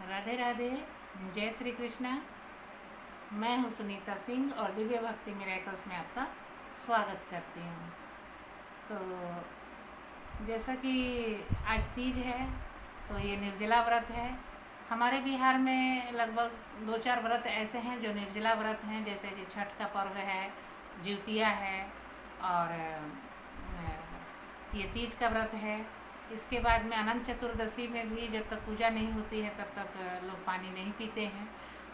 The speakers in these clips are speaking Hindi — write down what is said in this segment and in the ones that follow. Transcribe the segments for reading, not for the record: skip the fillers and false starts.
राधे राधे। जय श्री कृष्णा। मैं हूँ सुनीता सिंह और दिव्य भक्ति मिरेकल्स में आपका स्वागत करती हूँ। तो जैसा कि आज तीज है तो ये निर्जला व्रत है। हमारे बिहार में लगभग 2-4 व्रत ऐसे हैं जो निर्जला व्रत हैं, जैसे कि छठ का पर्व है, ज्योतिया है और ये तीज का व्रत है। इसके बाद में अनंत चतुर्दशी में भी जब तक पूजा नहीं होती है तब तक लोग पानी नहीं पीते हैं।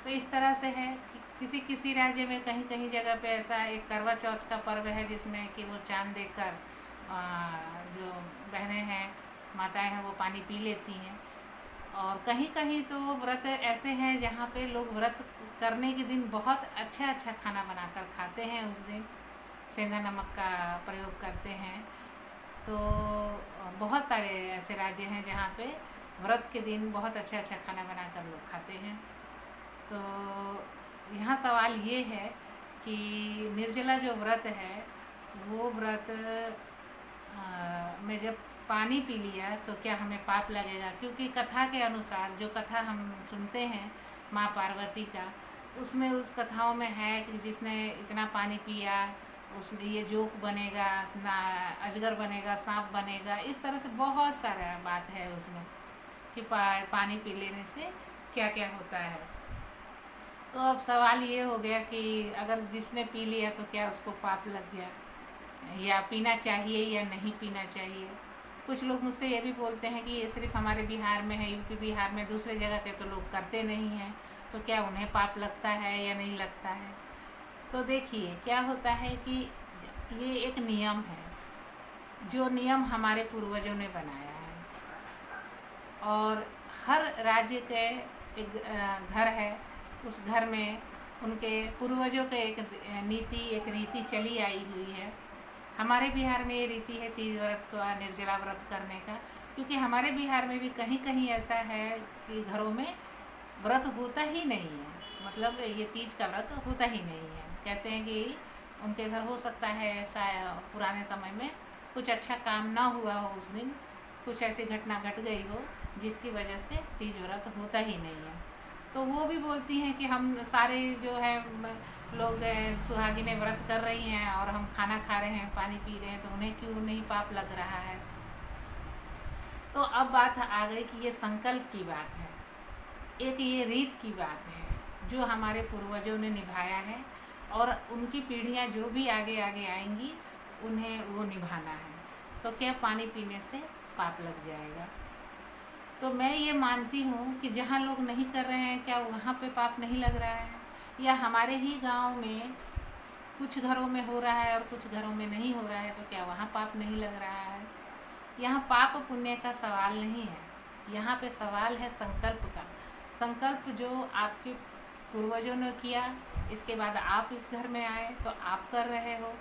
तो इस तरह से है कि किसी किसी राज्य में कहीं कहीं जगह पे ऐसा एक करवा चौथ का पर्व है जिसमें कि वो चांद देखकर जो बहनें हैं, माताएं हैं, वो पानी पी लेती हैं। और कहीं कहीं तो व्रत ऐसे हैं जहाँ पे लोग व्रत करने के दिन बहुत अच्छा अच्छा खाना बनाकर खाते हैं। उस दिन सेंधा नमक का प्रयोग करते हैं। तो बहुत सारे ऐसे राज्य हैं जहाँ पे व्रत के दिन बहुत अच्छा अच्छा खाना बनाकर लोग खाते हैं। तो यहाँ सवाल ये है कि निर्जला जो व्रत है वो व्रत में जब पानी पी लिया तो क्या हमें पाप लगेगा? क्योंकि कथा के अनुसार, जो कथा हम सुनते हैं माँ पार्वती का, उसमें उस कथाओं में है कि जिसने इतना पानी पिया उस लिए जोक बनेगा, अजगर बनेगा, सांप बनेगा। इस तरह से बहुत सारा बात है उसमें कि पानी पी लेने से क्या क्या होता है। तो अब सवाल ये हो गया कि अगर जिसने पी लिया तो क्या उसको पाप लग गया, या पीना चाहिए या नहीं पीना चाहिए। कुछ लोग मुझसे ये भी बोलते हैं कि ये सिर्फ हमारे बिहार में है, यूपी बिहार में, दूसरे जगह के तो लोग करते नहीं हैं, तो क्या उन्हें पाप लगता है या नहीं लगता है। तो देखिए क्या होता है कि ये एक नियम है, जो नियम हमारे पूर्वजों ने बनाया है। और हर राज्य के एक घर है, उस घर में उनके पूर्वजों के एक नीति, एक रीति चली आई हुई है। हमारे बिहार में ये रीति है तीज व्रत का, निर्जला व्रत करने का। क्योंकि हमारे बिहार में भी कहीं कहीं ऐसा है कि घरों में व्रत होता ही नहीं है, मतलब ये तीज का व्रत होता ही नहीं है। कहते हैं कि उनके घर हो सकता है शायद पुराने समय में कुछ अच्छा काम ना हुआ हो, उस दिन कुछ ऐसी घटना घट गई हो जिसकी वजह से तीज व्रत होता ही नहीं है। तो वो भी बोलती हैं कि हम सारे जो है लोग सुहागिनें व्रत कर रही हैं और हम खाना खा रहे हैं, पानी पी रहे हैं, तो उन्हें क्यों नहीं पाप लग रहा है। तो अब बात आ गई कि ये संकल्प की बात है, एक ये रीत की बात है जो हमारे पूर्वजों ने निभाया है और उनकी पीढ़ियां जो भी आगे आगे आएंगी उन्हें वो निभाना है। तो क्या पानी पीने से पाप लग जाएगा? तो मैं ये मानती हूँ कि जहाँ लोग नहीं कर रहे हैं क्या वहाँ पे पाप नहीं लग रहा है? या हमारे ही गांव में कुछ घरों में हो रहा है और कुछ घरों में नहीं हो रहा है, तो क्या वहाँ पाप नहीं लग रहा है? यहाँ पाप पुण्य का सवाल नहीं है, यहाँ पे सवाल है संकल्प का। संकल्प जो आपके पूर्वजों ने किया, इसके बाद आप इस घर में आए तो आप कर रहे हो,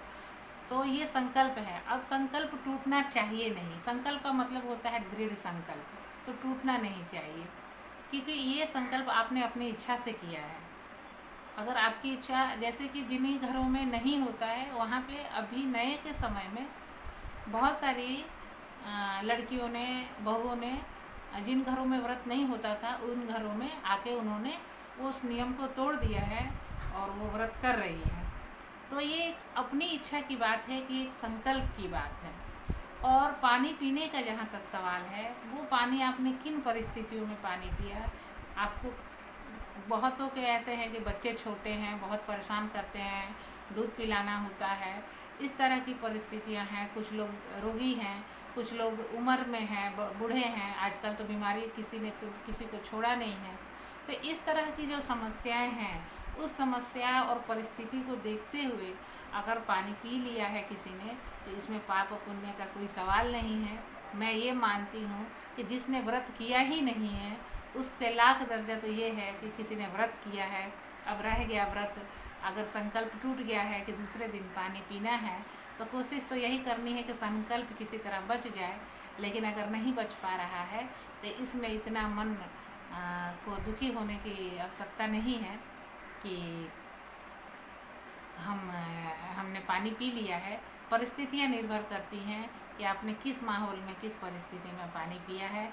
तो ये संकल्प है। अब संकल्प टूटना चाहिए नहीं। संकल्प का मतलब होता है दृढ़ संकल्प, तो टूटना नहीं चाहिए, क्योंकि ये संकल्प आपने अपनी इच्छा से किया है। अगर आपकी इच्छा, जैसे कि जिन्हीं घरों में नहीं होता है वहाँ पे अभी नए के समय में बहुत सारी लड़कियों ने, बहुओं ने, जिन घरों में व्रत नहीं होता था उन घरों में आके उन्होंने उस नियम को तोड़ दिया है और वो व्रत कर रही है। तो ये एक अपनी इच्छा की बात है कि एक संकल्प की बात है। और पानी पीने का जहाँ तक सवाल है, वो पानी आपने किन परिस्थितियों में पानी पिया। आपको बहुतों के ऐसे हैं कि बच्चे छोटे हैं, बहुत परेशान करते हैं, दूध पिलाना होता है, इस तरह की परिस्थितियाँ हैं। कुछ लोग रोगी हैं, कुछ लोग उम्र में हैं, बूढ़े हैं, आजकल तो बीमारी किसी को छोड़ा नहीं है। तो इस तरह की जो समस्याएं हैं, उस समस्या और परिस्थिति को देखते हुए अगर पानी पी लिया है किसी ने, तो इसमें पाप पुण्य का कोई सवाल नहीं है। मैं ये मानती हूँ कि जिसने व्रत किया ही नहीं है उससे लाख दर्जा तो ये है कि किसी ने व्रत किया है, अब रह गया व्रत, अगर संकल्प टूट गया है कि दूसरे दिन पानी पीना है, तो कोशिश तो यही करनी है कि संकल्प किसी तरह बच जाए। लेकिन अगर नहीं बच पा रहा है तो इसमें इतना मन को दुखी होने की आवश्यकता नहीं है कि हमने पानी पी लिया है। परिस्थितियाँ निर्भर करती हैं कि आपने किस माहौल में, किस परिस्थिति में पानी पिया है।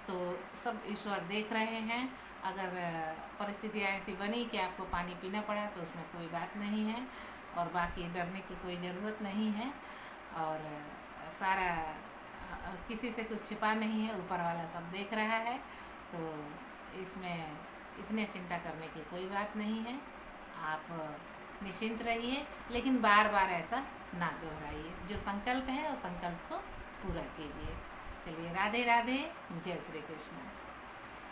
तो सब ईश्वर देख रहे हैं। अगर परिस्थितियाँ ऐसी बनी कि आपको पानी पीना पड़ा तो उसमें कोई बात नहीं है, और बाकी डरने की कोई ज़रूरत नहीं है। और सारा किसी से कुछ छिपा नहीं है, ऊपर वाला सब देख रहा है, तो इसमें इतने चिंता करने की कोई बात नहीं है। आप निश्चिंत रहिए, लेकिन बार बार ऐसा ना दोहराइए। जो संकल्प है उस संकल्प को पूरा कीजिए। चलिए, राधे राधे, जय श्री कृष्ण।